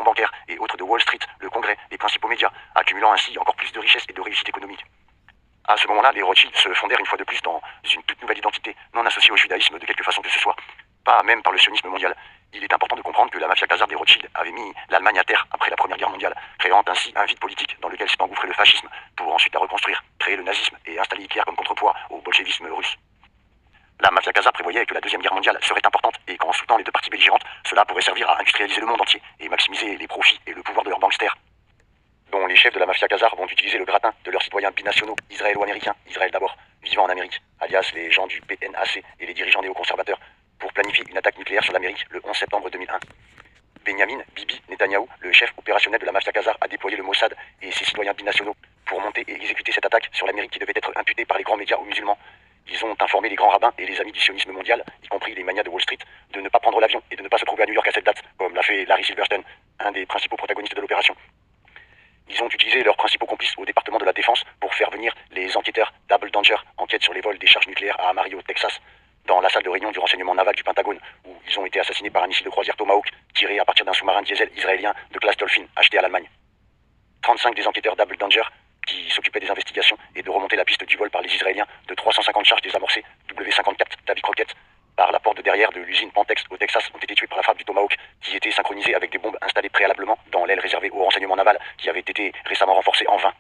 fonds bancaires et autres de Wall Street, le Congrès, les principaux médias, accumulant ainsi encore plus de richesses et de réussite économique. À ce moment-là, les Rothschild se fondèrent une fois de plus dans une toute nouvelle identité, non associée au judaïsme de quelque façon que ce soit, pas même par le sionisme mondial. Il est important de comprendre que la mafia khazare des Rothschild avait mis l'Allemagne à terre après la Première Guerre mondiale, créant ainsi un vide politique dans lequel s'est engouffré le fascisme, pour ensuite la reconstruire, créer le nazisme et installer Hitler comme contrepoids au bolchevisme russe. La mafia khazare prévoyait que la Deuxième Guerre mondiale serait importante et qu'en soutenant les deux parties belligérantes, cela pourrait servir à industrialiser le monde entier et maximiser les profits et le pouvoir de leurs banksters, dont les chefs de la mafia khazare vont utiliser le gratin de leurs citoyens binationaux israélo-américains, Israël d'abord, vivant en Amérique, alias les gens du PNAC et les dirigeants néoconservateurs, pour planifier une attaque nucléaire sur l'Amérique le 11 septembre 2001. Benjamin Bibi Netanyahou, le chef opérationnel de la mafia khazare, a déployé le Mossad et ses citoyens binationaux pour monter et exécuter cette attaque sur l'Amérique qui devait être imputée par les grands médias aux musulmans. Ils ont informé les grands rabbins et les amis du sionisme mondial, y compris les manias de Wall Street, de ne pas prendre l'avion et de ne pas se trouver à New York à cette date, comme l'a fait Larry Silverstein, un des principaux protagonistes de l'opération. Ils ont utilisé leurs principaux complices au département de la Défense pour faire venir les enquêteurs Double Danger, enquête sur les vols des charges nucléaires à Amarillo, Texas, dans la salle de réunion du renseignement naval du Pentagone, où ils ont été assassinés par un missile de croisière Tomahawk tiré à partir d'un sous-marin diesel israélien de classe Dolphin acheté à l'Allemagne. 35 des enquêteurs Double Danger, qui s'occupaient des investigations et de remonter la piste du vol par les Israéliens de 350 charges désamorcées W-54 Davy Crockett par la porte de derrière de l'usine Pantex au Texas, ont été tués par la frappe du Tomahawk, qui était synchronisée avec des bombes installées préalablement dans l'aile réservée au renseignement naval, qui avait été récemment renforcée en vain.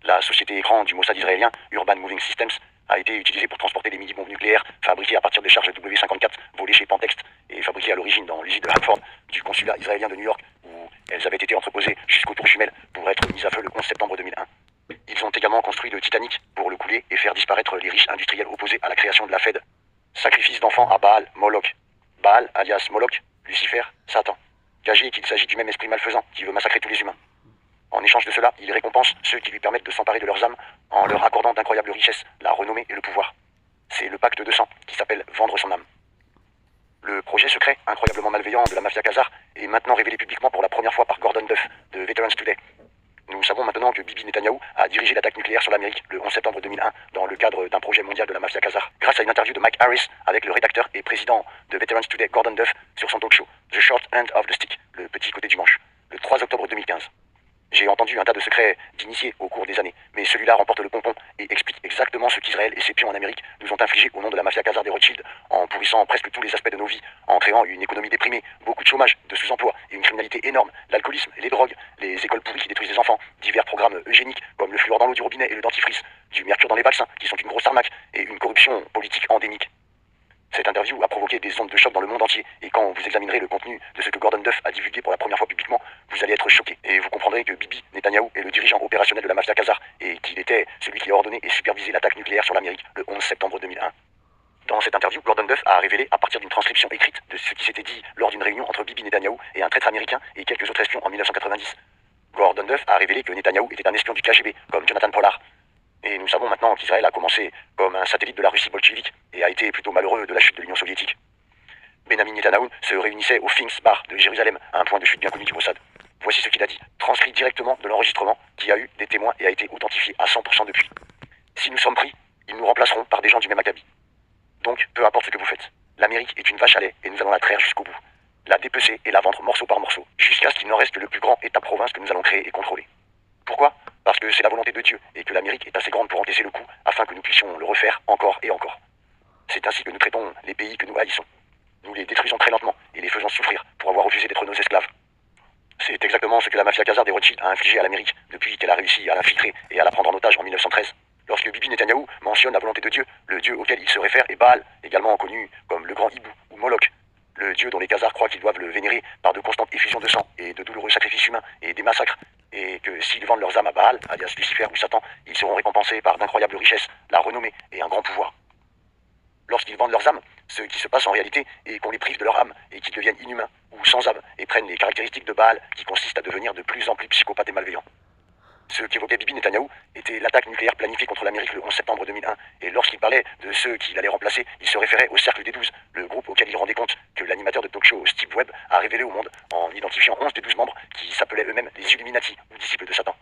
La société écran du Mossad israélien, Urban Moving Systems, a été utilisée pour transporter des mini-bombes nucléaires fabriquées à partir de charges W-54 volées chez Pantex et fabriquées à l'origine dans l'usine de Hanford du consulat israélien de New York, où elles avaient été entreposées jusqu'aux tours jumelles pour être mises à feu le 11 septembre 2001. Ils ont également construit le Titanic pour le couler et faire disparaître les riches industriels opposés à la création de la Fed. Sacrifice d'enfants à Baal, Moloch. Baal, alias Moloch, Lucifer, Satan. Gagé qu'il s'agit du même esprit malfaisant qui veut massacrer tous les humains. En échange de cela, il récompense ceux qui lui permettent de s'emparer de leurs âmes en leur accordant d'incroyables richesses, la renommée et le pouvoir. C'est le pacte de sang qui s'appelle vendre son âme. Le projet secret, incroyablement malveillant de la mafia khazare, est maintenant révélé publiquement pour la première fois par Gordon Duff de Veterans Today. Nous savons maintenant que Bibi Netanyahou a dirigé l'attaque nucléaire sur l'Amérique le 11 septembre 2001 dans le cadre d'un projet mondial de la mafia khazare, grâce à une interview de Mike Harris avec le rédacteur et président de Veterans Today Gordon Duff sur son talk show The Short End of the Stick, le petit côté du manche, le 3 octobre 2015. J'ai entendu un tas de secrets d'initiés au cours des années, mais celui-là remporte le pompon et explique exactement ce qu'Israël et ses pions en Amérique nous ont infligé au nom de la mafia khazare des Rothschild, en pourrissant presque tous les aspects de nos vies, en créant une économie déprimée, beaucoup de chômage, de sous-emploi et une criminalité énorme, l'alcoolisme, les drogues, les écoles pourries qui détruisent les enfants, divers programmes eugéniques comme le fluor dans l'eau du robinet et le dentifrice, du mercure dans les vaccins qui sont une grosse arnaque et une corruption politique endémique. Cette interview a provoqué des ondes de choc dans le monde entier, et quand vous examinerez le contenu de ce que Gordon Duff a divulgué pour la première fois publiquement, vous allez être choqué, et vous comprendrez que Bibi Netanyahou est le dirigeant opérationnel de la mafia khazare, et qu'il était celui qui a ordonné et supervisé l'attaque nucléaire sur l'Amérique le 11 septembre 2001. Dans cette interview, Gordon Duff a révélé, à partir d'une transcription écrite de ce qui s'était dit lors d'une réunion entre Bibi Netanyahou et un traître américain et quelques autres espions en 1990. Gordon Duff a révélé que Netanyahou était un espion du KGB, comme Jonathan Pollard. Et nous savons maintenant qu'Israël a commencé comme un satellite de la Russie bolchevique et a été plutôt malheureux de la chute de l'Union soviétique. Benjamin Netanyahou se réunissait au Sphinx Bar de Jérusalem, un point de chute bien connu du Mossad. Voici ce qu'il a dit, transcrit directement de l'enregistrement qui a eu des témoins et a été authentifié à 100% depuis. Si nous sommes pris, ils nous remplaceront par des gens du même acabit. Donc, peu importe ce que vous faites, l'Amérique est une vache à lait et nous allons la traire jusqu'au bout. La dépecer et la vendre morceau par morceau, jusqu'à ce qu'il n'en reste que le plus grand État-province que nous allons créer et contrôler. Pourquoi ? Parce que c'est la volonté de Dieu et que l'Amérique est assez grande pour encaisser le coup afin que nous puissions le refaire encore et encore. C'est ainsi que nous traitons les pays que nous haïssons. Nous les détruisons très lentement et les faisons souffrir pour avoir refusé d'être nos esclaves. C'est exactement ce que la mafia khazare des Rothschild a infligé à l'Amérique depuis qu'elle a réussi à l'infiltrer et à la prendre en otage en 1913. Lorsque Bibi Netanyahou mentionne la volonté de Dieu, le Dieu auquel il se réfère est Baal, également connu comme le grand hibou ou Moloch, le Dieu dont les Khazars croient qu'ils doivent le vénérer par de constantes effusions de sang et de douloureux sacrifices humains et des massacres, et que s'ils vendent leurs âmes à Baal, alias Lucifer ou Satan, ils seront récompensés par d'incroyables richesses, la renommée et un grand pouvoir. Lorsqu'ils vendent leurs âmes, ce qui se passe en réalité est qu'on les prive de leur âme et qu'ils deviennent inhumains ou sans âme et prennent les caractéristiques de Baal qui consistent à devenir de plus en plus psychopathes et malveillants. Ce qu'évoquait Bibi Netanyahou était l'attaque nucléaire planifiée contre l'Amérique le 11 septembre 2001, et lorsqu'il parlait de ceux qu'il allait remplacer, il se référait au Cercle des 12, le groupe auquel il rendait compte que l'animateur de talk show Steve Webb a révélé au monde en identifiant 11 des 12 membres qui s'appelaient eux-mêmes les Illuminati ou disciples de Satan.